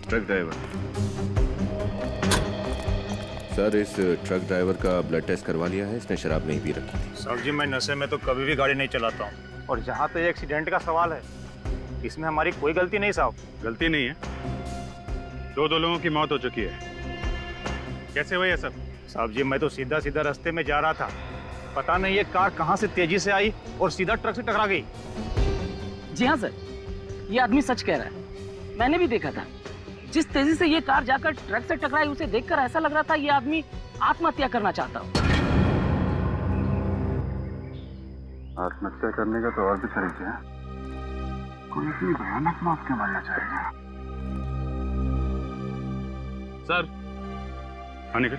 Truck driver. Sir, इस truck driver का blood test करवा लिया है, इसने शराब नहीं पी रखी थी। साहब जी, मैं नशे में तो कभी भी गाड़ी नहीं चलाता हूँ। और जहाँ पे एक्सीडेंट का सवाल है, इसमें हमारी कोई गलती नहीं साहब। गलती नहीं है, दो लोगों की मौत हो चुकी है। कैसे हुआ ये सब? साहब जी, मैं तो सीधा सीधा रास्ते में जा रहा था, पता नहीं ये कार कहाँ से तेजी से आई और सीधा ट्रक से टकरा गई। जी हाँ सर, ये आदमी सच कह रहा है। मैंने भी देखा था, जिस तेजी से ये कार जाकर ट्रक से टकराई, उसे देखकर ऐसा लग रहा था ये आदमी आत्महत्या करना चाहता हो। आत्महत्या करने का तो और भी तरीके हैं। कोई इतनी भयानक मौत क्यों मरना चाहेगा? सर, हाँ निकल।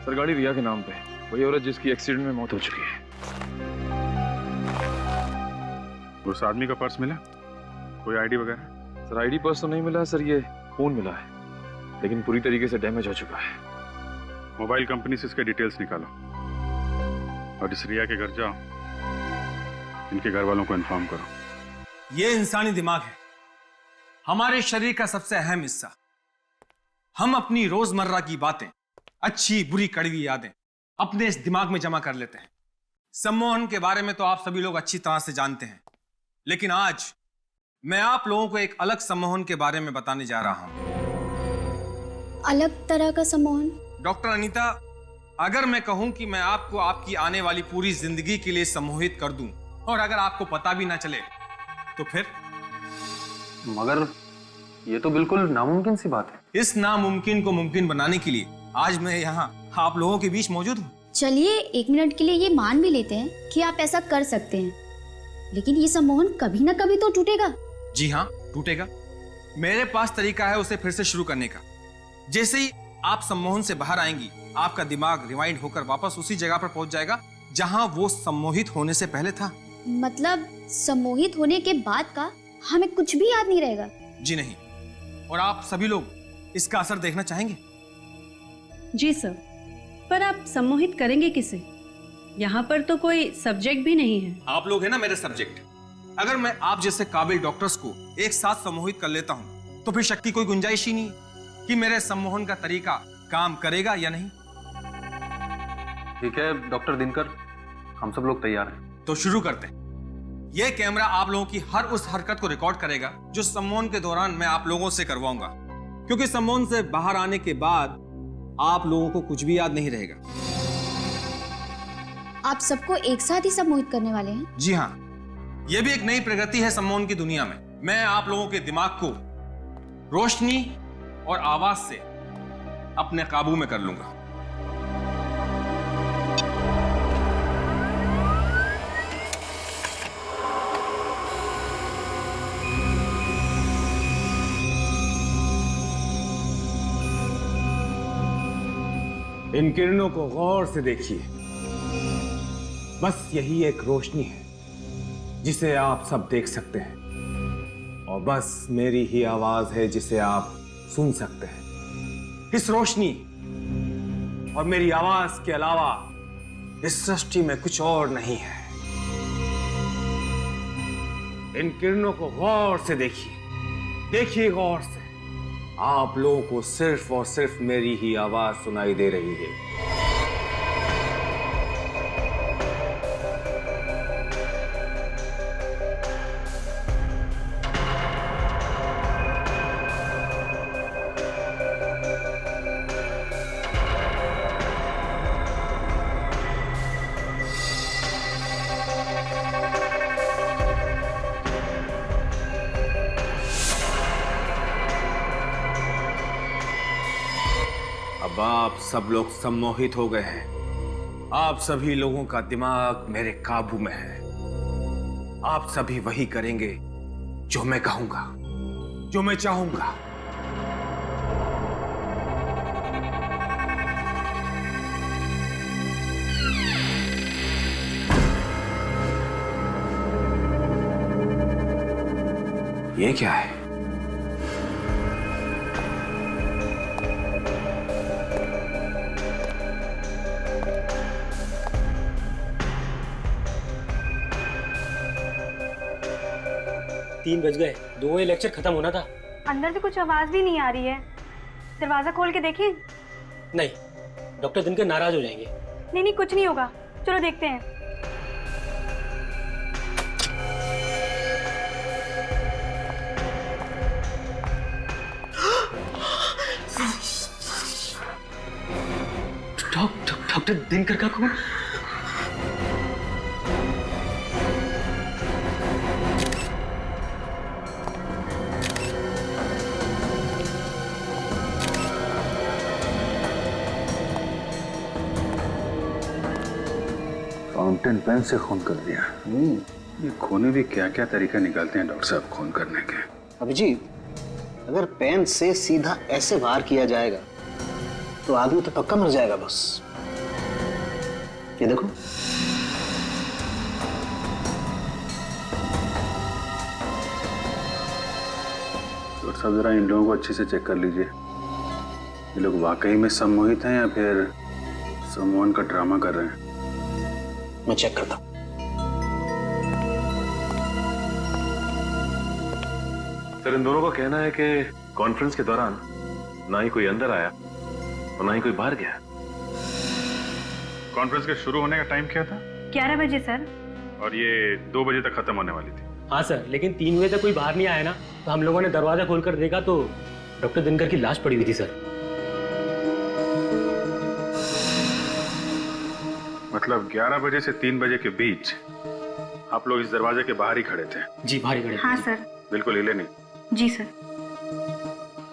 सर, गाड़ी रिया के नाम पे है, वही औरत जिसकी एक्सीडेंट में मौत हो चुकी है। उस आदमी का पर्स मिला? कोई आईडी वगैरह? सर, आईडी पर्स तो नहीं मिला सर, ये फोन मिला है, लेकिन पूरी तरीके से डैमेज हो चुका है। मोबाइल कंपनी से इसके डिटेल्स निकालो और इस रिया के घर जाओ, इनके घर वालों को इन्फॉर्म करो। ये इंसानी दिमाग है, हमारे शरीर का सबसे अहम हिस्सा। हम अपनी रोजमर्रा की बातें, अच्छी बुरी कड़वी यादें अपने इस दिमाग में जमा कर लेते हैं। सम्मोहन के बारे में तो आप सभी लोग अच्छी तरह से जानते हैं, लेकिन आज मैं आप लोगों को एक अलग सम्मोहन के बारे में बताने जा रहा हूं। अलग तरह का सम्मोहन? डॉक्टर अनीता, अगर मैं कहूं कि मैं आपको आपकी आने वाली पूरी जिंदगी के लिए सम्मोहित कर दूं और अगर आपको पता भी ना चले तो फिर? मगर ये तो बिल्कुल नामुमकिन सी बात है। इस नामुमकिन को मुमकिन बनाने के लिए आज मैं यहाँ आप लोगों के बीच मौजूद हूँ। चलिए, एक मिनट के लिए ये मान भी लेते हैं कि आप ऐसा कर सकते हैं, लेकिन ये सम्मोहन कभी ना कभी तो टूटेगा। जी हाँ, टूटेगा। मेरे पास तरीका है उसे फिर से शुरू करने का। जैसे ही आप सम्मोहन से बाहर आएंगी, आपका दिमाग रिवाइंड होकर वापस उसी जगह पर पहुंच जाएगा जहां वो सम्मोहित होने से पहले था। मतलब सम्मोहित होने के बाद का हमें कुछ भी याद नहीं रहेगा? जी नहीं। और आप सभी लोग इसका असर देखना चाहेंगे? जी सर, पर आप सम्मोहित करेंगे किसे? यहाँ पर तो कोई सब्जेक्ट भी नहीं है। आप लोग हैं ना मेरे सब्जेक्ट। अगर मैं आप जैसे काबिल डॉक्टर्स को एक साथ सम्मोहित कर लेता हूँ तो फिर शक की कोई गुंजाइश ही नहीं कि मेरे सम्मोहन का तरीका काम करेगा या नहीं। ठीक है डॉक्टर दिनकर, हम सब लोग तैयार हैं। तो शुरू करते हैं। यह कैमरा आप लोगों की हर उस हरकत को रिकॉर्ड करेगा जो सम्मोहन के दौरान मैं आप लोगों से करवाऊंगा, क्योंकि सम्मोहन से बाहर आने के बाद आप लोगों को कुछ भी याद नहीं रहेगा। आप सबको एक साथ ही सम्मोहित करने वाले हैं? जी हाँ, यह भी एक नई प्रगति है सम्मोहन की दुनिया में। मैं आप लोगों के दिमाग को रोशनी और आवाज से अपने काबू में कर लूंगा। इन किरणों को गौर से देखिए। बस यही एक रोशनी है जिसे आप सब देख सकते हैं, और बस मेरी ही आवाज है जिसे आप सुन सकते हैं। इस रोशनी और मेरी आवाज के अलावा इस सृष्टि में कुछ और नहीं है। इन किरणों को गौर से देखिए, देखिए गौर से। आप लोगों को सिर्फ और सिर्फ मेरी ही आवाज सुनाई दे रही है। अब आप सब लोग सम्मोहित हो गए हैं। आप सभी लोगों का दिमाग मेरे काबू में है। आप सभी वही करेंगे जो मैं कहूंगा, जो मैं चाहूंगा। ये क्या है? तीन बज गए, 2 बजे लेक्चर खत्म होना था। अंदर से कुछ आवाज भी नहीं आ रही है। दरवाजा खोल के देखें? नहीं, डॉक्टर दिनकर नाराज हो जाएंगे। नहीं नहीं, कुछ नहीं होगा, चलो देखते हैं। डॉक्टर दिनकर का खून? फाउंटेन पेन से खून कर दिया। ये खूनी भी क्या क्या तरीका निकालते हैं डॉक्टर साहब खून करने के। अभिजीत, अगर पेन से सीधा ऐसे वार किया जाएगा तो आदमी तो पक्का मर जाएगा। बस ये देखो, डॉक्टर साहब जरा इन लोगों को अच्छे से चेक कर लीजिए। ये लोग वाकई में सम्मोहित हैं या फिर सम्मोहन का ड्रामा कर रहे हैं। मैं चेक करता हूं। सर, इन दोनों का कहना है कि कॉन्फ्रेंस के दौरान ना ही कोई अंदर आया और ना ही कोई बाहर गया। कॉन्फ्रेंस के शुरू होने का टाइम क्या था? 11 बजे सर। और ये 2 बजे तक खत्म होने वाली थी। हाँ सर, लेकिन 3 बजे तक कोई बाहर नहीं आया ना, तो हम लोगों ने दरवाजा खोलकर देखा तो डॉक्टर दिनकर की लाश पड़ी हुई थी सर। मतलब 11 बजे से 3 बजे के बीच आप लोग इस दरवाजे के बाहर ही खड़े थे? जी, बाहर ही खड़े थे। हाँ सर। बिल्कुल हिले नहीं? जी सर।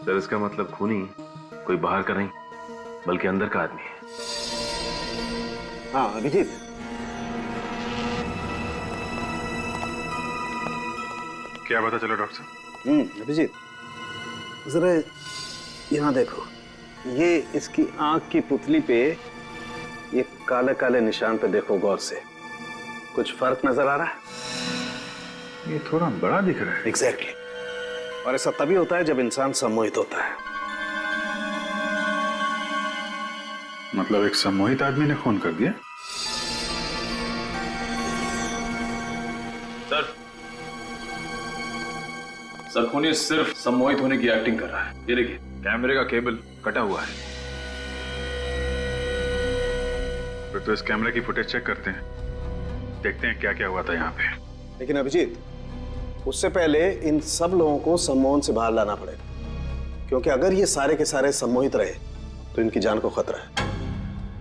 सर, इसका मतलब खूनी कोई बाहर का नहीं बल्कि अंदर का आदमी है। हाँ अभिजीत, क्या पता चला डॉक्टर साहब? अभिजीत जरा यहाँ देखो, ये इसकी आंख की पुतली पे ये काले काले निशान पे देखो गौर से। कुछ फर्क नजर आ रहा है? ये थोड़ा बड़ा दिख रहा है। एग्जैक्टली। और ऐसा तभी होता है जब इंसान सम्मोहित होता है। मतलब एक सम्मोहित आदमी ने खून कर दिया? सर, खूनी सिर्फ सम्मोहित होने की एक्टिंग कर रहा है। ये देखिए, कैमरे का केबल कटा हुआ है। फिर तो इस कैमरे की फुटेज चेक करते हैं, देखते हैं क्या क्या हुआ था यहाँ पे। लेकिन अभिजीत, उससे पहले इन सब लोगों को सम्मोहन से बाहर लाना पड़ेगा, क्योंकि अगर ये सारे के सारे सम्मोहित रहे तो इनकी जान को खतरा है।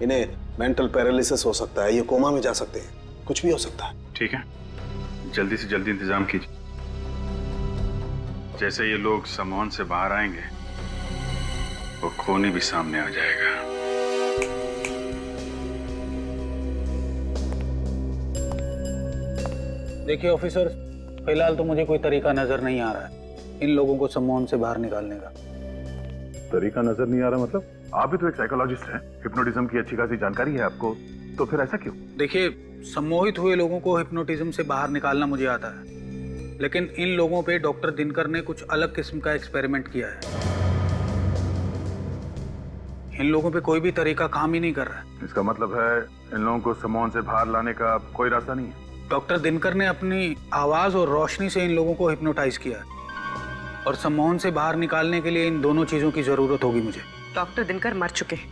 इन्हें मेंटल पैरालिसिस हो सकता है, ये कोमा में जा सकते हैं, कुछ भी हो सकता है। ठीक है, जल्दी से जल्दी इंतजाम कीजिए। जैसे ये लोग सम्मोहन से बाहर आएंगे वो खूनी भी सामने आ जाएगा। देखिए ऑफिसर, फिलहाल तो मुझे कोई तरीका नजर नहीं आ रहा है इन लोगों को सम्मोहन से बाहर निकालने का। तरीका नजर नहीं आ रहा मतलब? आप भी तो एक साइकोलॉजिस्ट हैं, हिप्नोटिज्म की अच्छी खासी जानकारी है आपको, तो फिर ऐसा क्यों? देखिए, सम्मोहित हुए लोगों को हिप्नोटिज्म से बाहर निकालना मुझे आता है, लेकिन इन लोगों पे डॉक्टर दिनकर ने कुछ अलग किस्म का एक्सपेरिमेंट किया है। इन लोगों पे कोई भी तरीका काम ही नहीं कर रहा है। इसका मतलब है इन लोगों को सम्मोहन से बाहर लाने का कोई रास्ता नहीं है? डॉक्टर दिनकर ने अपनी आवाज और रोशनी से इन लोगों को हिप्नोटाइज किया है, और सम्मोहन से बाहर निकालने के लिए इन दोनों चीजों की जरूरत होगी मुझे। डॉक्टर दिनकर मर चुके हैं,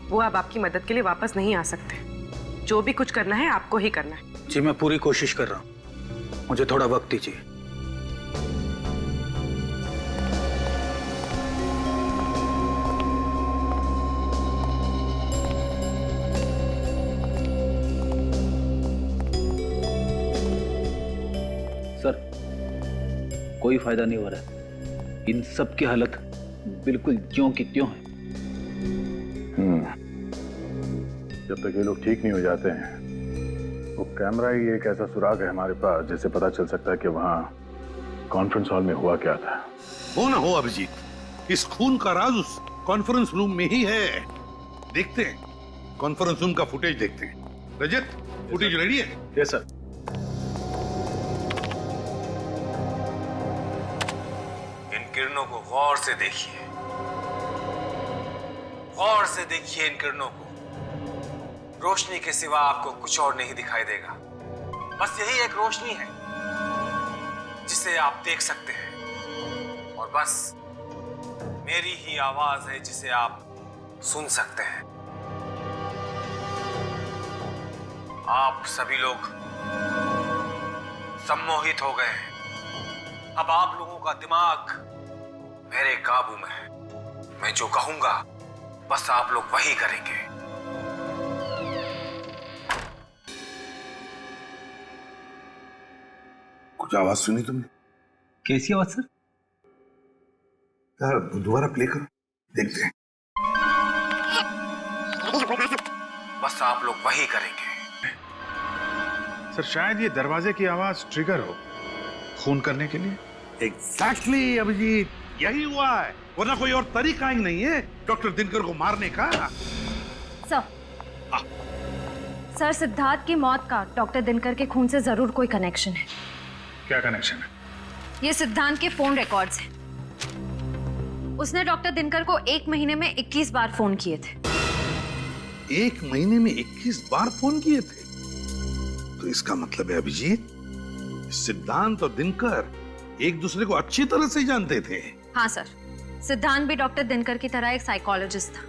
वो अब आपकी मदद के लिए वापस नहीं आ सकते। जो भी कुछ करना है आपको ही करना है। जी, मैं पूरी कोशिश कर रहा हूँ, मुझे थोड़ा वक्त दीजिए। सर, कोई फायदा नहीं हो रहा है। इन सब की हालत बिल्कुल ज्यों की त्यों है। जब तक ये लोग ठीक नहीं हो जाते हैं, वो कैमरा ही एक ऐसा सुराग है हमारे पास जिससे पता चल सकता है कि वहाँ कॉन्फ्रेंस हॉल में हुआ क्या था। हो ना हो अभिजीत, इस खून का राज उस कॉन्फ्रेंस रूम में ही है। देखते हैं, कॉन्फ्रेंस रूम का फुटेज देखते हैं। रजत, फुटेज रेडी है? Yes sir. इन किरणों को गौर से देखिए, गौर से देखिए इन किरणों को। रोशनी के सिवा आपको कुछ और नहीं दिखाई देगा। बस यही एक रोशनी है जिसे आप देख सकते हैं, और बस मेरी ही आवाज है जिसे आप सुन सकते हैं। आप सभी लोग सम्मोहित हो गए हैं। अब आप लोगों का दिमाग मेरे काबू में है। मैं जो कहूंगा बस आप लोग वही करेंगे। कुछ आवाज सुनी तुमने? कैसी आवाज सर? यार दोबारा प्ले करो, देखते हैं। बस आप लोग वही करेंगे। सर शायद ये दरवाजे की आवाज ट्रिगर हो खून करने के लिए। एग्जैक्टली अभिजीत, यही हुआ है, वरना कोई और तरीका ही नहीं है डॉक्टर दिनकर को मारने का। सर सिद्धार्थ की मौत का डॉक्टर दिनकर के खून से जरूर कोई कनेक्शन है। क्या कनेक्शन है? ये सिद्धांत के फोन रिकॉर्ड्स हैं। उसने डॉक्टर दिनकर को 1 महीने में 21 बार फोन किए थे। 1 महीने में 21 बार फोन किए थे? तो इसका मतलब है अभिजीत, सिद्धांत और दिनकर एक दूसरे को अच्छी तरह से जानते थे। हाँ सर, सिद्धांत भी डॉक्टर दिनकर की तरह एक साइकोलॉजिस्ट था।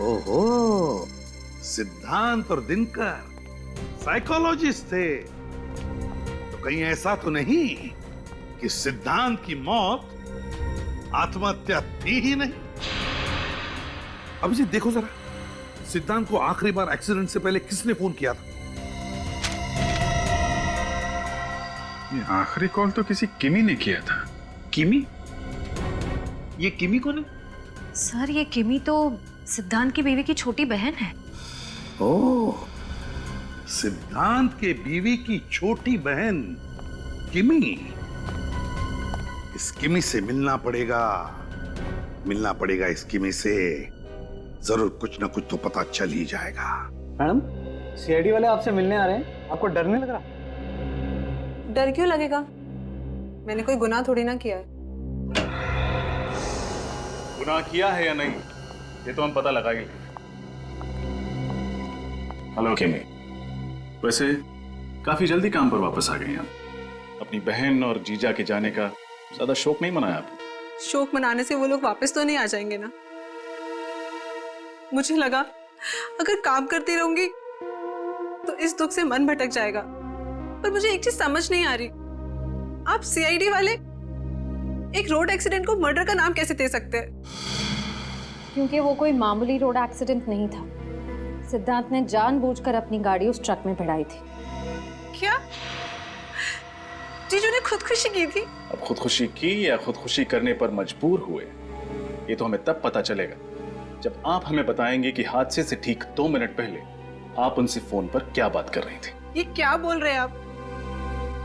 ओहो, सिद्धांत और दिनकर साइकोलॉजिस्ट थे। तो कहीं ऐसा तो नहीं कि सिद्धांत की मौत आत्महत्या थी ही नहीं? अभिजीत देखो जरा, सिद्धांत को आखिरी बार एक्सीडेंट से पहले किसने फोन किया था? ये आखिरी कॉल तो किसी किमी ने किया था। किमी? ये किमी कौन है? सर ये किमी तो सिद्धांत की बीवी की छोटी बहन है। ओह, सिद्धांत के बीवी की छोटी बहन किमी। इस किमी से मिलना पड़ेगा इस किमी से। जरूर कुछ ना कुछ तो पता चल ही जाएगा। मैडम, सीआईडी वाले आपसे मिलने आ रहे हैं, आपको डर नहीं लग रहा? डर क्यों लगेगा? मैंने कोई गुनाह थोड़ी ना किया है। गुनाह किया है या नहीं ये तो हम पता लगाएंगे। हेलो किमी, वैसे काफी जल्दी काम पर वापस आ गए हैं। अपनी बहन और जीजा के जाने का ज्यादा शौक नहीं मनाया आपने? शौक मनाने से वो लोग वापस तो नहीं आ जाएंगे ना। मुझे लगा अगर काम करती रहूंगी तो इस दुख से मन भटक जाएगा, पर मुझे एक चीज समझ नहीं आ रही, आप सीआईडी वाले एक रोड एक्सीडेंट को मर्डर का नाम कैसे दे सकते हैं? क्योंकि वो कोई मामूली रोड एक्सीडेंट नहीं था। सिद्धांत ने जानबूझकर अपनी गाड़ी उस ट्रक में भिड़ाई थी। क्या जीजू ने खुदकुशी की थी? अब खुदकुशी की या खुदकुशी करने पर मजबूर हुए, ये तो हमें तब पता चलेगा जब आप हमें बताएंगे कि हादसे से ठीक 2 मिनट पहले आप उनसे फोन पर क्या बात कर रही थी। ये क्या बोल रहे हैं आप?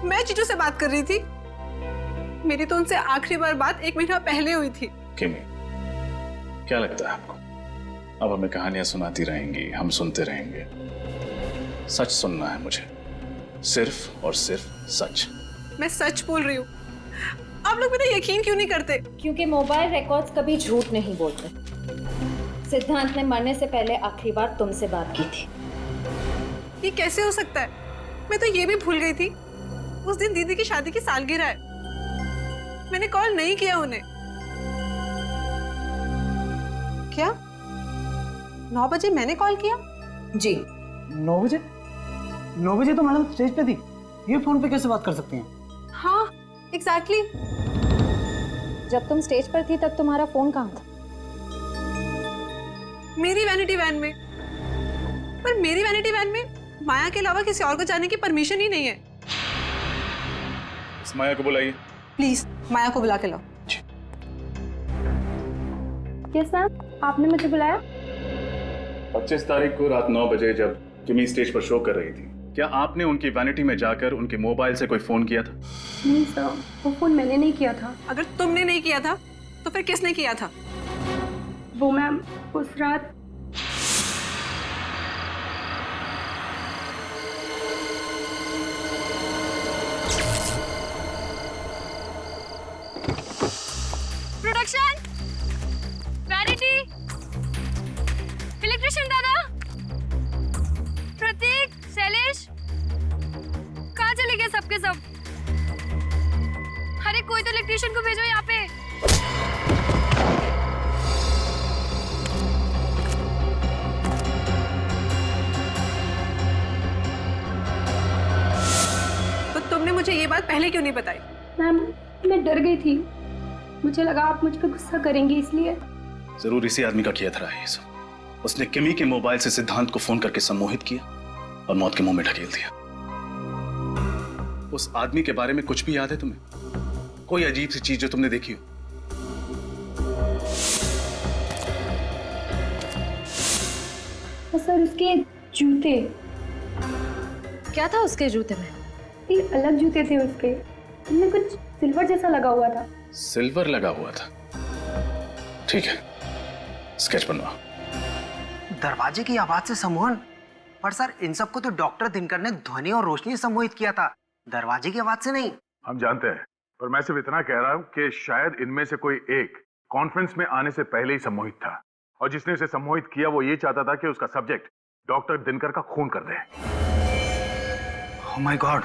मैं जीजू से बात कर रही थी। मेरी तो उनसे आखिरी बार बात 1 महीना पहले हुई थी। किमी, क्या लगता है आपको अब हमें कहानियां सुनाती रहेंगी, हम सुनते रहेंगे? सच सुनना है मुझे, सिर्फ और सिर्फ सच। मैं सच बोल रही हूँ, आप लोग मेरा यकीन क्यों नहीं करते? क्योंकि मोबाइल रिकॉर्ड्स कभी झूठ नहीं बोलते। सिद्धांत ने मरने से पहले आखिरी बार तुमसे बात की थी। ये कैसे हो सकता है? मैं तो ये भी भूल गई थी उस दिन दीदी की शादी की सालगिरह है। मैंने कॉल नहीं किया उन्हें। क्या 9 बजे मैंने कॉल किया? जी 9 बजे? 9 बजे तो मैडम स्टेज पे थी, ये फोन पे कैसे बात कर सकती हैं? हाँ एग्जैक्टली। जब तुम स्टेज पर थी तब तुम्हारा फोन कहाँ था? मेरी वैनिटी वैन में। पर मेरी वैनिटी वैन में माया के अलावा किसी और को जाने की परमिशन ही नहीं है। इस माया को बुलाइए प्लीज, माया को बुला के लाओ। यस मैम, आपने मुझे बुलाया? 25 तारीख को रात 9 बजे जब किमी स्टेज पर शो कर रही थी, क्या आपने उनकी वैनिटी में जाकर उनके मोबाइल से कोई फोन किया था? नहीं सर, वो फोन मैंने नहीं किया था। अगर तुमने नहीं किया था तो फिर किसने किया था? वो मैम उस रात प्रोडक्शन, वैनिटी, इलेक्ट्रिशियन दादा, प्रतीक, शैलेश, कहाँ चले गए सबके सब? अरे कोई तो इलेक्ट्रिशियन को भेजो यहाँ पे। मुझे ये बात पहले क्यों नहीं बताई? मैम, मैं डर गई थी, मुझे लगा आप मुझ पर गुस्सा करेंगी इसलिए। जरूर इसी आदमी का किया था ये सब। उसने किमी के मोबाइल से सिद्धांत को फोन करके सम्मोहित किया और मौत के मुंह में ढकेल दिया। उस आदमी के बारे में कुछ भी याद है तुम्हें? कोई अजीब सी चीज जो तुमने देखी हो? सर, उसके जूते। क्या था उसके जूते में? ये अलग जूते थे उसके, उनमें कुछ सिल्वर जैसा लगा हुआ था। सिल्वर लगा हुआ था? ठीक है, स्केच बनवा। दरवाजे की आवाज से सम्मोहन? पर सर, इन सबको तो डॉक्टर दिनकर ने ध्वनि और रोशनी सम्मोहित किया था, दरवाजे की आवाज से नहीं। हम जानते हैं, पर मैं सिर्फ इतना कह रहा हूं कि शायद इनमें से कोई एक कॉन्फ्रेंस में आने से पहले ही सम्मोहित था, और जिसने उसे सम्मोहित किया वो ये चाहता था कि उसका सब्जेक्ट डॉक्टर दिनकर का खून कर दे। ओह माय गॉड,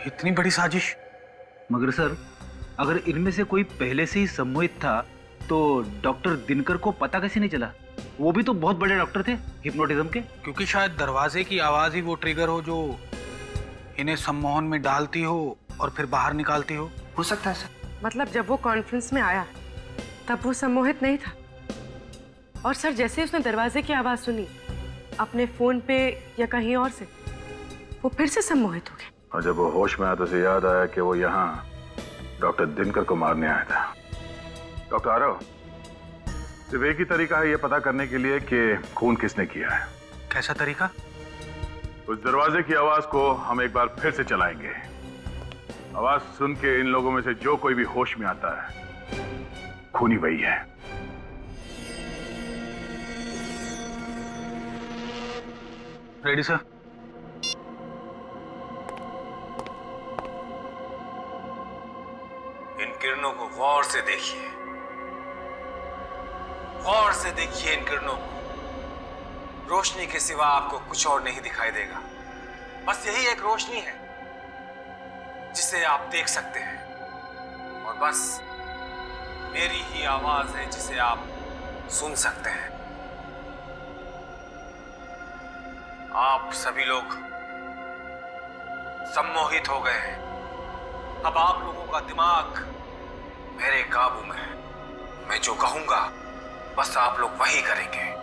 इतनी बड़ी साजिश। मगर सर, अगर इनमें से कोई पहले से ही सम्मोहित था तो डॉक्टर दिनकर को पता कैसे नहीं चला? वो भी तो बहुत बड़े डॉक्टर थे हिप्नोटिज्म के। क्योंकि शायद दरवाजे की आवाज ही वो ट्रिगर हो जो इन्हें सम्मोहन में डालती हो और फिर बाहर निकालती हो। हो सकता है सर। मतलब जब वो कॉन्फ्रेंस में आया तब वो सम्मोहित नहीं था, और सर जैसे उसने दरवाजे की आवाज सुनी अपने फोन पे या कहीं और से, वो फिर से सम्मोहित हो गए। और जब वो होश में आया तो उसे याद आया कि वो यहाँ डॉक्टर दिनकर को मारने आया था। डॉक्टर आरव, सिर्फ एक ही तरीका है ये पता करने के लिए कि खून किसने किया है। कैसा तरीका? उस दरवाजे की आवाज को हम एक बार फिर से चलाएंगे। आवाज सुन के इन लोगों में से जो कोई भी होश में आता है, खूनी वही है। Ready sir. इन किरणों को गौर से देखिए, गौर से देखिए इन किरणों को। रोशनी के सिवा आपको कुछ और नहीं दिखाई देगा। बस यही एक रोशनी है जिसे आप देख सकते हैं, और बस मेरी ही आवाज है जिसे आप सुन सकते हैं। आप सभी लोग सम्मोहित हो गए हैं। अब आप लोगों का दिमाग मेरे काबू में है। मैं जो कहूंगा बस आप लोग वही करेंगे।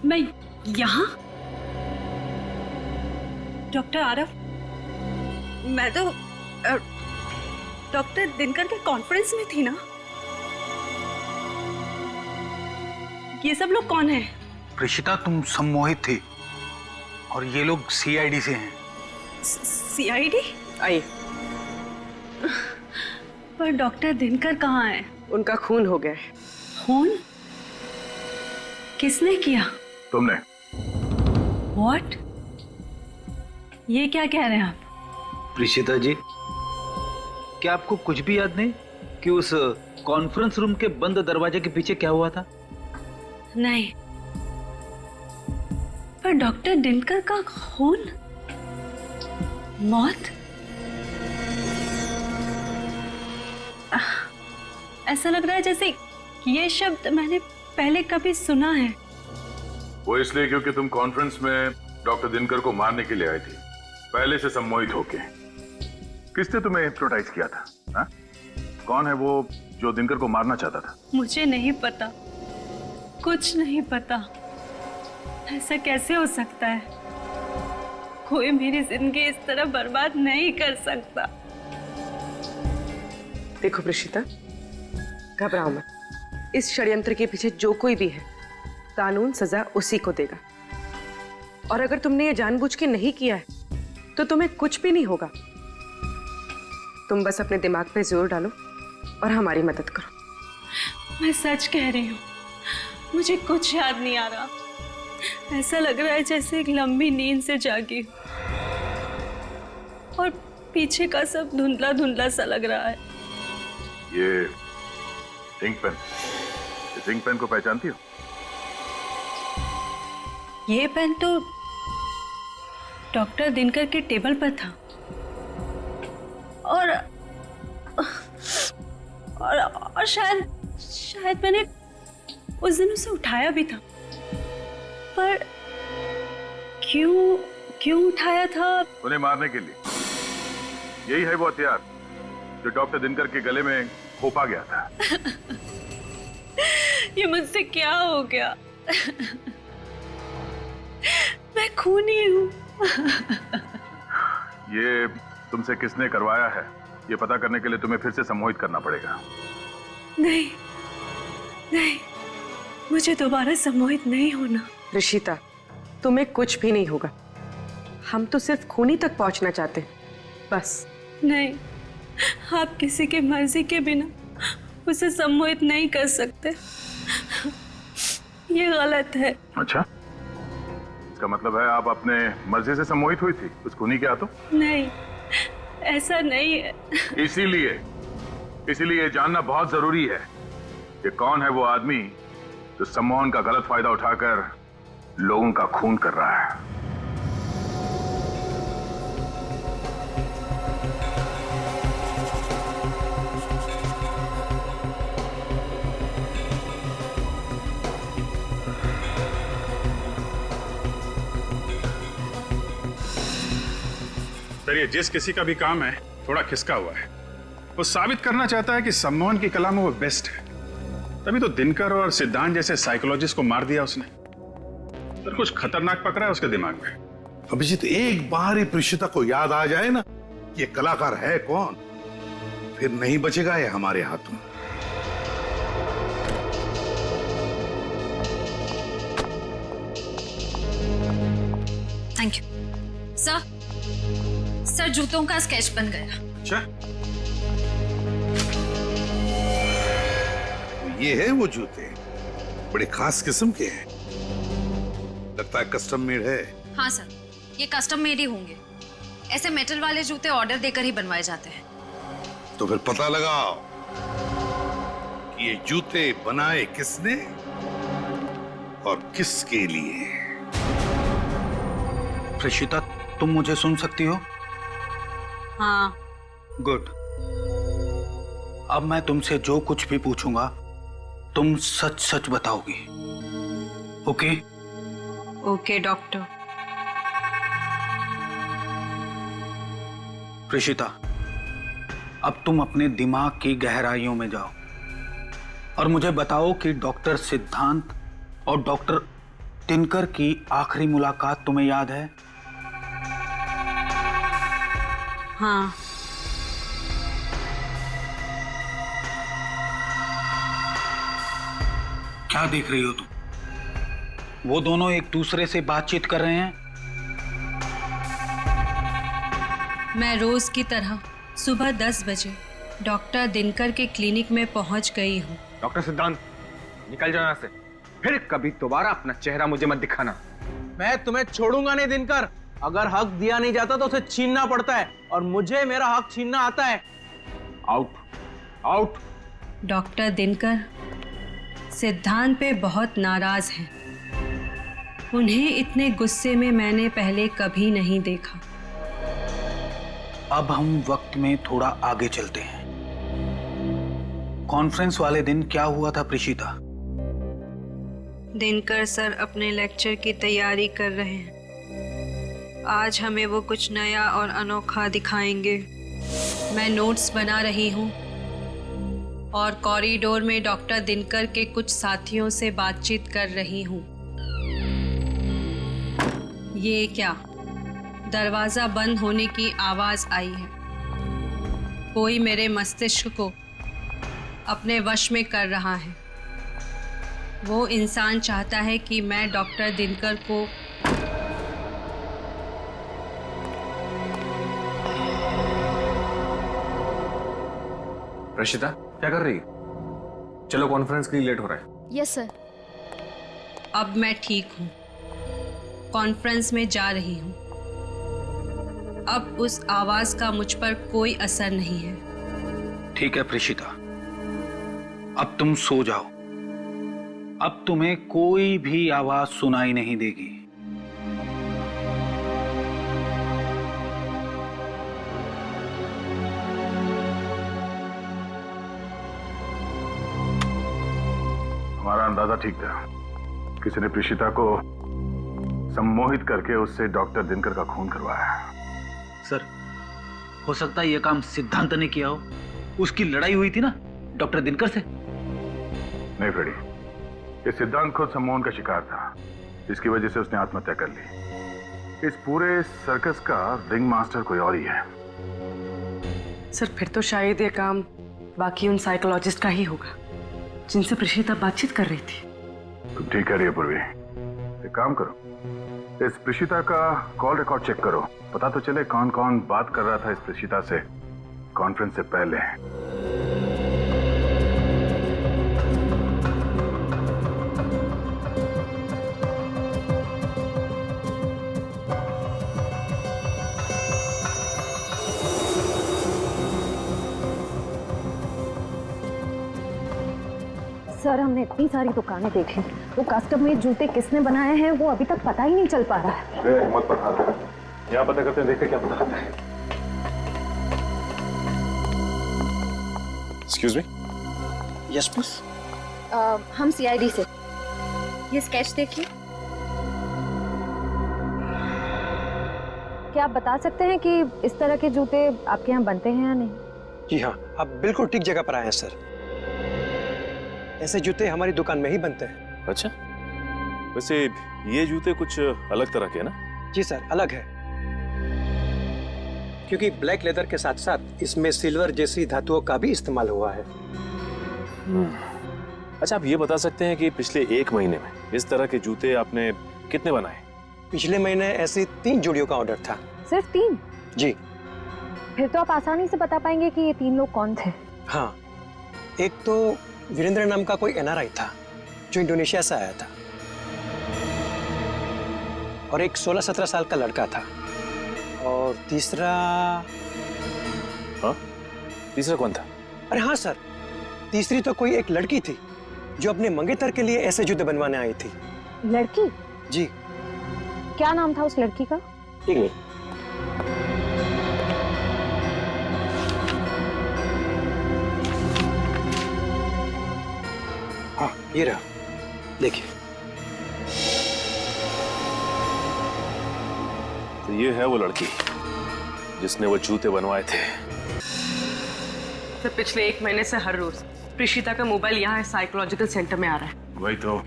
मैं यहाँ? डॉक्टर आरव, मैं तो डॉक्टर दिनकर के कॉन्फ्रेंस में थी ना। ये सब लोग कौन है? प्रिशिता, तुम सम्मोहित थी और ये लोग सीआईडी से हैं। सीआईडी? आइए। पर डॉक्टर दिनकर कहाँ है? उनका खून हो गया है। खून? किसने किया? तुमने। What? ये क्या कह रहे हैं आप? प्रिशिता जी, क्या आपको कुछ भी याद नहीं कि उस कॉन्फ्रेंस रूम के बंद दरवाजे के पीछे क्या हुआ था? नहीं, पर डॉक्टर दिनकर का खून, मौत, ऐसा लग रहा है जैसे ये शब्द मैंने पहले कभी सुना है। वो इसलिए क्योंकि तुम कॉन्फ्रेंस में डॉक्टर दिनकर को मारने के लिए आई थी, पहले से सम्मोहित होके। किसने तुम्हें हिप्नोटाइज किया था? हा? कौन है वो जो दिनकर को मारना चाहता था? मुझे नहीं पता, कुछ नहीं पता। ऐसा कैसे हो सकता है? कोई मेरी जिंदगी इस तरह बर्बाद नहीं कर सकता। देखो प्रिशिता, घबराओ मत। इस षड्यंत्र के पीछे जो कोई भी है, कानून सजा उसी को देगा। और अगर तुमने ये जानबूझ के नहीं किया है तो तुम्हें कुछ भी नहीं होगा। तुम बस अपने दिमाग पे जोर डालो और हमारी मदद करो। मैं सच कह रही हूँ, मुझे कुछ याद नहीं आ रहा। ऐसा लग रहा है जैसे एक लंबी नींद से जागी और पीछे का सब धुंधला धुंधला सा लग रहा है। ये इंक पेन, इस इंक पेन को पहचानती हो? ये पेन तो डॉक्टर दिनकर के टेबल पर था और शायद मैंने उस दिन उसे उठाया भी था, पर क्यों उठाया था? उन्हें मारने के लिए। यही है वो हथियार जो डॉक्टर दिनकर के गले में खोपा गया था। ये मुझसे क्या हो गया? मैं खूनी हूँ। ये तुमसे किसने करवाया है, ये पता करने के लिए तुम्हें फिर से सम्मोहित करना पड़ेगा। नहीं, मुझे दोबारा सम्मोहित नहीं होना। ऋषिता, तुम्हें कुछ भी नहीं होगा। हम तो सिर्फ खूनी तक पहुंचना चाहते हैं, बस। नहीं, आप किसी की मर्जी के बिना उसे सम्मोहित नहीं कर सकते। ये गलत है। अच्छा, इसका मतलब है आप अपने मर्जी से सम्मोहित हुई थी उस खूनी के हाथों? नहीं, ऐसा नहीं है। इसीलिए जानना बहुत जरूरी है कि कौन है वो आदमी जो सम्मोहन का गलत फायदा उठाकर लोगों का खून कर रहा है। सर, ये जिस किसी का भी काम है थोड़ा खिसका हुआ है। वो साबित करना चाहता है कि सम्मोहन की कला में वो बेस्ट है, तभी तो दिनकर और सिद्धांत जैसे साइकोलॉजिस्ट को मार दिया उसने। सर, कुछ खतरनाक पकड़ा है उसके दिमाग में। अभिजीत, एक बार ही प्रीशिता को याद आ जाए ना ये कलाकार है कौन, फिर नहीं बचेगा ये हमारे हाथों। थैंक यू सर, जूतों का स्केच बन गया। अच्छा, ये है वो जूते, बड़े खास किस्म के हैं, लगता है कस्टम मेड है। हाँ सर, ये कस्टम मेड ही होंगे। ऐसे मेटल वाले जूते ऑर्डर देकर ही बनवाए जाते हैं। तो फिर पता लगाओ कि ये जूते बनाए किसने और किसके लिए। प्रीशिता, तुम मुझे सुन सकती हो? हाँ। गुड। अब मैं तुमसे जो कुछ भी पूछूंगा तुम सच सच बताओगी, ओके? Okay doctor. प्रीशिता, अब तुम अपने दिमाग की गहराइयों में जाओ और मुझे बताओ कि डॉक्टर सिद्धांत और डॉक्टर दिनकर की आखिरी मुलाकात तुम्हें याद है? हाँ। क्या देख रही हो तुम? वो दोनों एक दूसरे से बातचीत कर रहे हैं। मैं रोज की तरह सुबह 10 बजे डॉक्टर दिनकर के क्लिनिक में पहुंच गई हूँ। डॉक्टर सिद्धांत, निकल जाओ यहाँ से। फिर कभी दोबारा अपना चेहरा मुझे मत दिखाना। मैं तुम्हें छोड़ूंगा नहीं दिनकर। अगर हक दिया नहीं जाता तो उसे छीनना पड़ता है, और मुझे मेरा हक छीनना आता है। Out, out. डॉक्टर दिनकर सिद्धांत पे बहुत नाराज हैं। उन्हें इतने गुस्से में मैंने पहले कभी नहीं देखा। अब हम वक्त में थोड़ा आगे चलते हैं। कॉन्फ्रेंस वाले दिन क्या हुआ था प्रीशिता? दिनकर सर अपने लेक्चर की तैयारी कर रहे हैं। आज हमें वो कुछ नया और अनोखा दिखाएंगे। मैं नोट्स बना रही हूँ और कॉरिडोर में डॉक्टर दिनकर के कुछ साथियों से बातचीत कर रही हूँ। ये क्या? दरवाजा बंद होने की आवाज आई है। कोई मेरे मस्तिष्क को अपने वश में कर रहा है। वो इंसान चाहता है कि मैं डॉक्टर दिनकर को रशिता, क्या कर रही है? चलो, कॉन्फ्रेंस के लिए लेट हो रहा है। Yes sir. अब मैं ठीक हूँ। कॉन्फ्रेंस में जा रही हूँ। अब उस आवाज का मुझ पर कोई असर नहीं है। ठीक है प्रीशिता, अब तुम सो जाओ। अब तुम्हें कोई भी आवाज सुनाई नहीं देगी। अंदाजा ठीक था। किसी ने प्रीशिता को सम्मोहित करके उससे डॉक्टर दिनकर का खून करवाया। सर, हो सकता है यह काम सिद्धांत ने किया हो। उसकी लड़ाई हुई थी ना डॉक्टर दिनकर से। नहीं फ्रेडी, ये सिद्धांत खुद सम्मोहन का शिकार था, जिसकी वजह से उसने आत्महत्या कर ली। इस पूरे सर्कस का रिंग मास्टर कोई और ही है। सर, फिर तो शायद ये काम बाकी उन साइकोलॉजिस्ट का ही होगा जिनसे प्रीशिता बातचीत कर रही थी। तुम ठीक कह रही है पूर्वी। एक काम करो, इस प्रीशिता का कॉल रिकॉर्ड चेक करो, पता तो चले कौन कौन बात कर रहा था इस प्रीशिता से कॉन्फ्रेंस से पहले। सर, हमने इतनी सारी दुकानें देख ली, वो कस्टम मेड जूते किसने बनाए हैं वो अभी तक पता ही नहीं चल पा रहा है। मत पता, यहाँ पता करते हैं, देखते क्या पता करते हैं। Excuse me. Yes please. हम सीआईडी से। ये स्केच देखिए। क्या आप बता सकते हैं कि इस तरह के जूते आपके यहाँ बनते हैं या नहीं? जी हाँ, आप बिल्कुल ठीक जगह पर आए हैं सर। ऐसे जूते हमारी दुकान में ही बनते हैं। अच्छा, वैसे ये जूते कुछ अलग तरह के हैं ना? जी सर, अलग है, क्योंकि ब्लैक लेदर के साथ साथ इसमें सिल्वर जैसी धातुओं का भी इस्तेमाल हुआ है। अच्छा, आप ये बता सकते हैं कि पिछले 1 महीने में इस तरह के जूते आपने कितने बनाए? पिछले महीने ऐसी 3 जोड़ियों का ऑर्डर था। सिर्फ 3? जी। फिर तो आप आसानी से बता पाएंगे कि ये 3 लोग कौन थे। हाँ, एक तो वीरेंद्र नाम का कोई एनआरआई था जो इंडोनेशिया से आया था, और एक 16-17 साल का लड़का था, और तीसरा। हाँ? तीसरा कौन था? अरे हाँ सर, तीसरी तो कोई एक लड़की थी जो अपने मंगेतर के लिए ऐसे जूते बनवाने आई थी। लड़की? जी। क्या नाम था उस लड़की का? एक मिनट। हाँ, ये रहा, देखिए। तो ये है वो लड़की जिसने वो जूते बनवाए थे। तो पिछले 1 महीने से हर रोज प्रीशिता का मोबाइल यहाँ साइकोलॉजिकल सेंटर में आ रहा है। वही तो,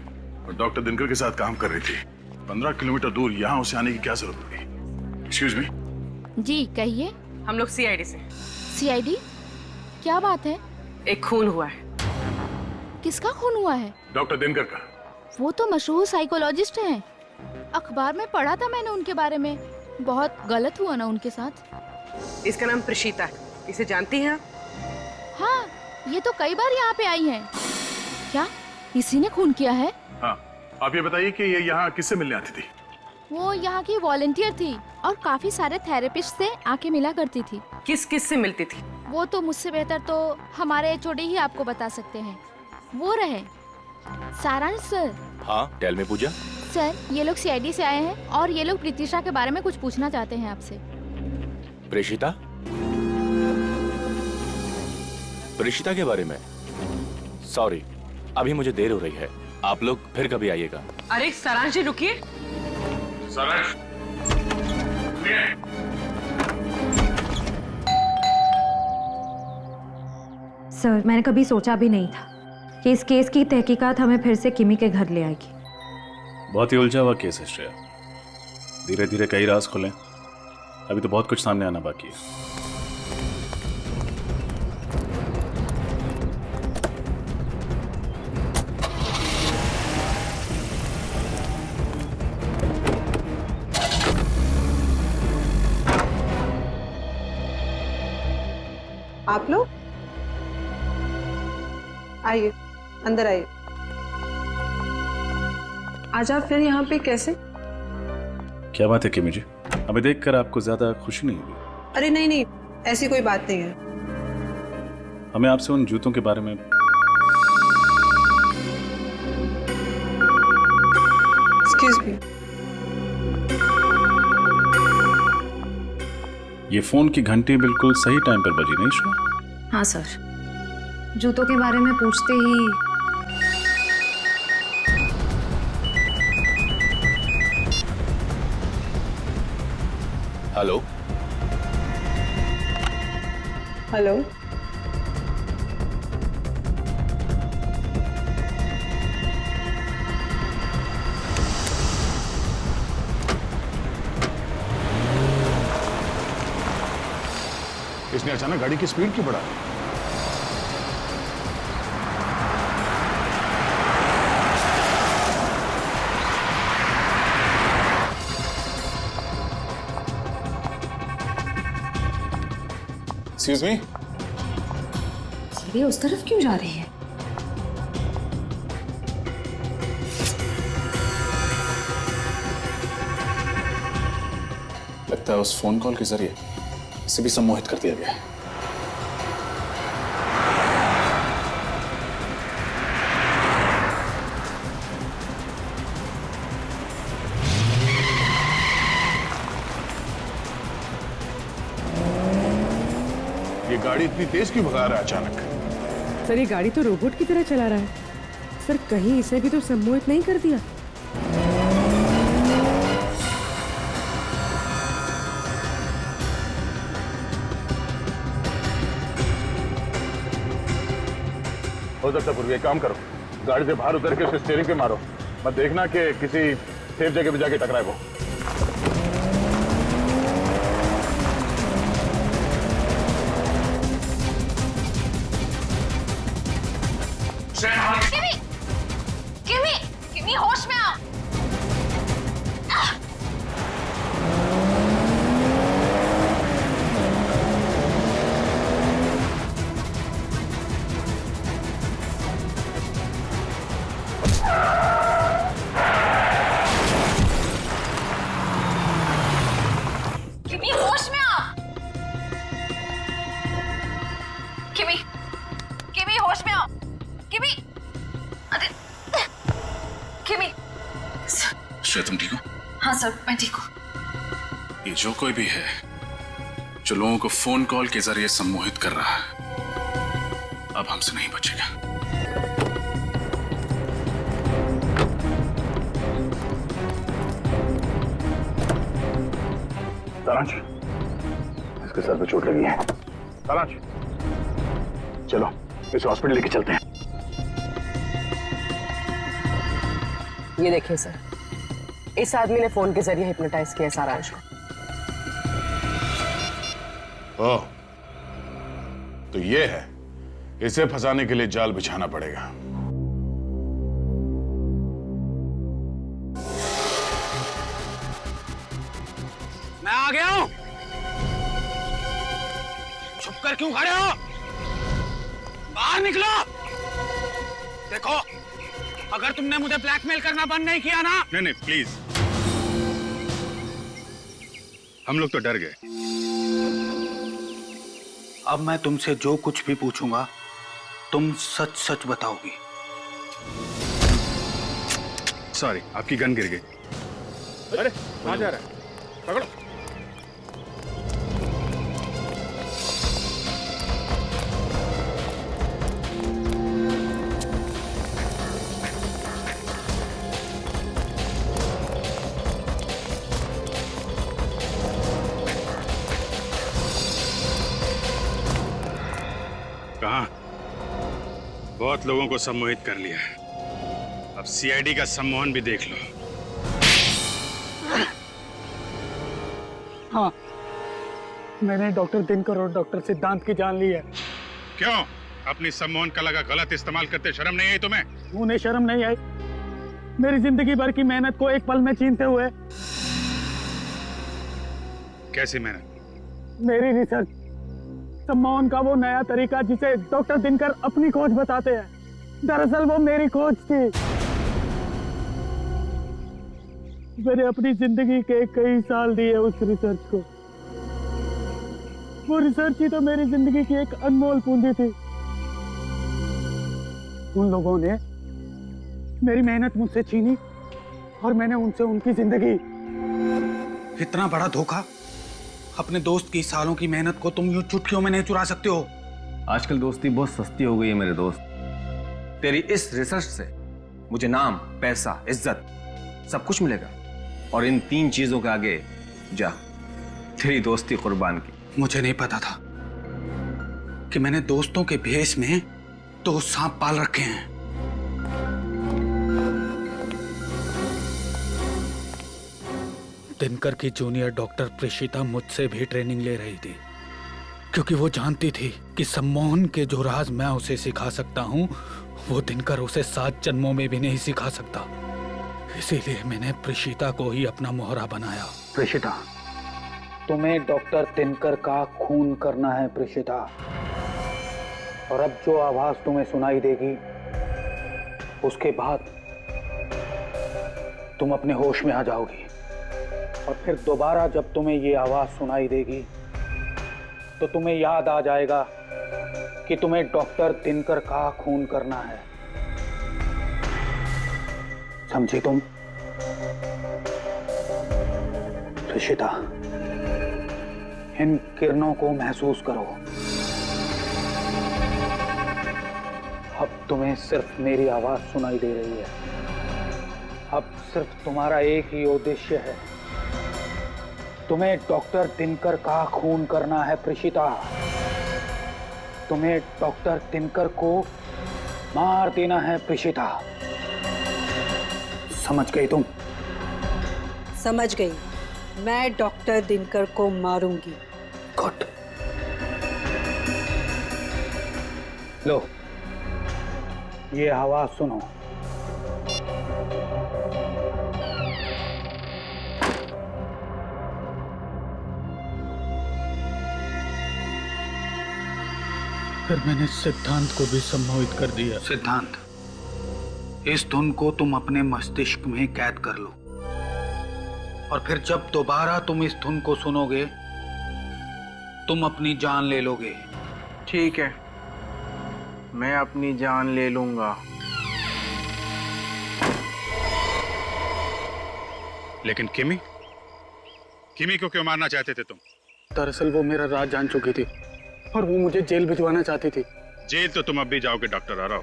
डॉक्टर दिनकर के साथ काम कर रही थी। 15 किलोमीटर दूर यहाँ उसे आने की क्या जरूरत पड़ी? Excuse me. जी कहिए। हम लोग सीआईडी से। सीआईडी? क्या बात है? एक खून हुआ है। किसका खून हुआ है? डॉक्टर दिनकर का। वो तो मशहूर साइकोलॉजिस्ट हैं। अखबार में पढ़ा था मैंने उनके बारे में। बहुत गलत हुआ ना उनके साथ। इसका नाम प्रीशिता है, इसे जानती हैं आप? हाँ, ये तो कई बार यहाँ पे आई हैं। क्या इसी ने खून किया है? हाँ, आप ये बताइए कि ये यहाँ किससे मिलने आती थी? वो यहाँ की वॉलंटियर थी और काफी सारे थेरेपिस्ट से आके मिला करती थी। किस किस से मिलती थी? वो तो मुझसे बेहतर तो हमारे एचओडी ही आपको बता सकते हैं। वो रहे सारांश सर। हाँ, टेल मी पूजा। सर, ये लोग सीआईडी से आए हैं और ये लोग प्रीतिशा के बारे में कुछ पूछना चाहते हैं आपसे। प्रीशिता? प्रीशिता के बारे में? सॉरी, अभी मुझे देर हो रही है, आप लोग फिर कभी आइएगा। अरे सारांश जी, रुकिए। सारांश, सर, मैंने कभी सोचा भी नहीं था कि इस केस की तहकीकात हमें फिर से किमी के घर ले आएगी। बहुत ही उलझा हुआ केस है श्रेया। धीरे धीरे कई राज खुले, अभी तो बहुत कुछ सामने आना बाकी है। आप लोग आइए, अंदर आइए। आज आप फिर यहाँ पे कैसे? क्या बात है किमी जी, हमें देखकर आपको ज्यादा खुशी नहीं हुई? अरे नहीं नहीं, ऐसी कोई बात नहीं है। हमें आपसे उन जूतों के बारे में। Excuse me. ये फोन की घंटी बिल्कुल सही टाइम पर बजी, नहीं श्रेया? हाँ सर, जूतों के बारे में पूछते ही हेलो हेलो। इसने अचानक गाड़ी की स्पीड क्यों बढ़ा? एक्सक्यूज मी, ये उस तरफ क्यों जा रही है? लगता है उस फोन कॉल के जरिए इसे भी सम्मोहित कर दिया गया है। ये गाड़ी इतनी तेज क्यों भगा रहा है अचानक? सर ये गाड़ी तो रोबोट की तरह चला रहा है। सर कहीं इसे भी तो सम्मोहित नहीं कर दिया? हो सकता पूर्वी, एक काम करो, गाड़ी से बाहर उतर के उसके स्टीयरिंग पे मारो, मत देखना कि किसी सेफ जगह पे जाके टकराए वो। किमी होश में आओ। किमी होश में आओ। किमी होश में आओ। किमी, अरे किमी। श्रेया तुम ठीक हो? हाँ सर मैं ठीक हूँ। ये जो कोई भी है जो लोगों को फोन कॉल के जरिए सम्मोहित कर रहा है, अब हमसे नहीं बचेगा। सारांश, इसके सर पे चोट लगी है। सारांश, चलो इसे हॉस्पिटल लेके चलते हैं। ये देखिए सर, इस आदमी ने फोन के जरिए हिप्नोटाइज किया सारांश को। ओह, तो ये है, इसे फंसाने के लिए जाल बिछाना पड़ेगा। मैं आ गया हूं। छुप कर क्यों खड़े हो? बाहर निकलो। देखो, अगर तुमने मुझे ब्लैकमेल करना बंद नहीं किया ना। नहीं नहीं प्लीज, हम लोग तो डर गए। अब मैं तुमसे जो कुछ भी पूछूंगा तुम सच सच बताओगी। सॉरी, आपकी गन गिर गई। अरे कहां जा रहा है? पकड़ो। कहां? बहुत लोगों को सम्मोहित कर लिया है, अब सीआईडी का सम्मोहन भी देख लो। हाँ, मैंने डॉक्टर दिनकर और डॉक्टर सिद्धांत की जान ली है। क्यों? अपनी सम्मोहन कला का गलत इस्तेमाल करते शर्म नहीं आई तुम्हें? उन्हें शर्म नहीं आई? मेरी जिंदगी भर की मेहनत को एक पल में छीनते हुए। कैसी मेहनत? मेरी रिसर्च, सम्मोहन का वो नया तरीका जिसे डॉक्टर दिनकर अपनी खोज बताते हैं, दरअसल वो मेरी खोज थी। मैंने अपनी जिंदगी के कई साल दिए उस रिसर्च को। वो रिसर्च ही तो मेरी जिंदगी की एक अनमोल पूंजी थी। उन लोगों ने मेरी मेहनत मुझसे छीनी और मैंने उनसे उनकी जिंदगी। इतना बड़ा धोखा, अपने दोस्त की सालों की मेहनत को तुम यूं चुटकियों में नहीं चुरा सकते हो। आजकल दोस्ती बहुत सस्ती हो गई है मेरे दोस्त। तेरी इस रिसर्च से मुझे नाम, पैसा, इज्जत सब कुछ मिलेगा, और इन 3 चीजों के आगे जा तेरी दोस्ती कुर्बान की। मुझे नहीं पता था कि मैंने दोस्तों के भेष में 2 सांप पाल रखे हैं। दिनकर की जूनियर डॉक्टर प्रेषिता मुझसे भी ट्रेनिंग ले रही थी, क्योंकि वो जानती थी कि सम्मोहन के जो राज मैं उसे सिखा सकता हूँ वो दिनकर उसे 7 जन्मों में भी नहीं सिखा सकता। इसीलिए मैंने प्रेषिता को ही अपना मोहरा बनाया। प्रेषिता, तुम्हें डॉक्टर दिनकर का खून करना है प्रेषिता। और अब जो आवाज तुम्हें सुनाई देगी उसके बाद तुम अपने होश में आ जाओगी। और फिर दोबारा जब तुम्हें ये आवाज सुनाई देगी तो तुम्हें याद आ जाएगा कि तुम्हें डॉक्टर दिनकर का खून करना है। समझी तुम? प्रेषिता, इन किरणों को महसूस करो। अब तुम्हें सिर्फ मेरी आवाज सुनाई दे रही है। अब सिर्फ तुम्हारा एक ही उद्देश्य है, तुम्हें डॉक्टर दिनकर का खून करना है प्रेषिता। तुम्हें डॉक्टर दिनकर को मार देना है प्रेषिता। समझ गई तुम? समझ गई। मैं डॉक्टर दिनकर को मारूंगी। गुड। लो, ये आवाज सुनो। फिर मैंने सिद्धांत को भी सम्मोहित कर दिया। सिद्धांत, इस धुन को तुम अपने मस्तिष्क में कैद कर लो, और फिर जब दोबारा तुम इस धुन को सुनोगे तुम अपनी जान ले लोगे। ठीक है, मैं अपनी जान ले लूंगा। लेकिन किमी को क्यों मारना चाहते थे तुम? दरअसल वो मेरा राज जान चुकी थी और वो मुझे जेल भिजवाना चाहती थी। जेल तो तुम अब भी जाओगे डॉक्टर आरव,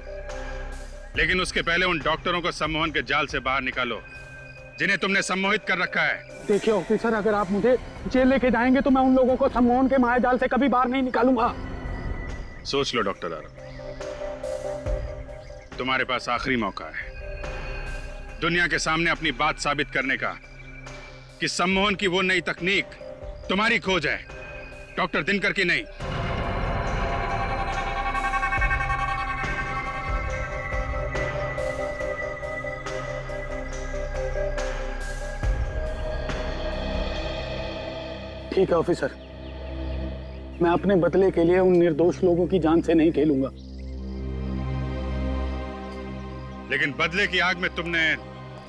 लेकिन उसके पहले उन डॉक्टरों को सम्मोहन के जाल से बाहर निकालो जिन्हें तुमने सम्मोहित कर रखा है। देखिए ऑफिसर, अगर आप मुझे जेल लेके जाएंगे तो मैं उन लोगों को सम्मोहन के मायाजाल से कभी बाहर नहीं निकालूंगा। सोच लो डॉक्टर आरव, तुम्हारे पास आखिरी मौका है दुनिया के सामने अपनी बात साबित करने का कि सम्मोहन की वो नई तकनीक तुम्हारी खोज है, डॉक्टर दिनकर की नहीं। ठीक है ऑफिसर, मैं अपने बदले के लिए उन निर्दोष लोगों की जान से नहीं खेलूंगा। लेकिन बदले की आग में तुमने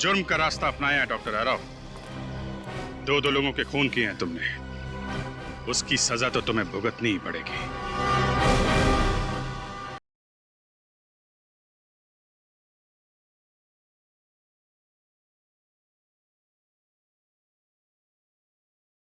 जुर्म का रास्ता अपनाया है डॉक्टर आरव। 2 लोगों के खून किए हैं तुमने, उसकी सजा तो तुम्हें भुगतनी ही पड़ेगी।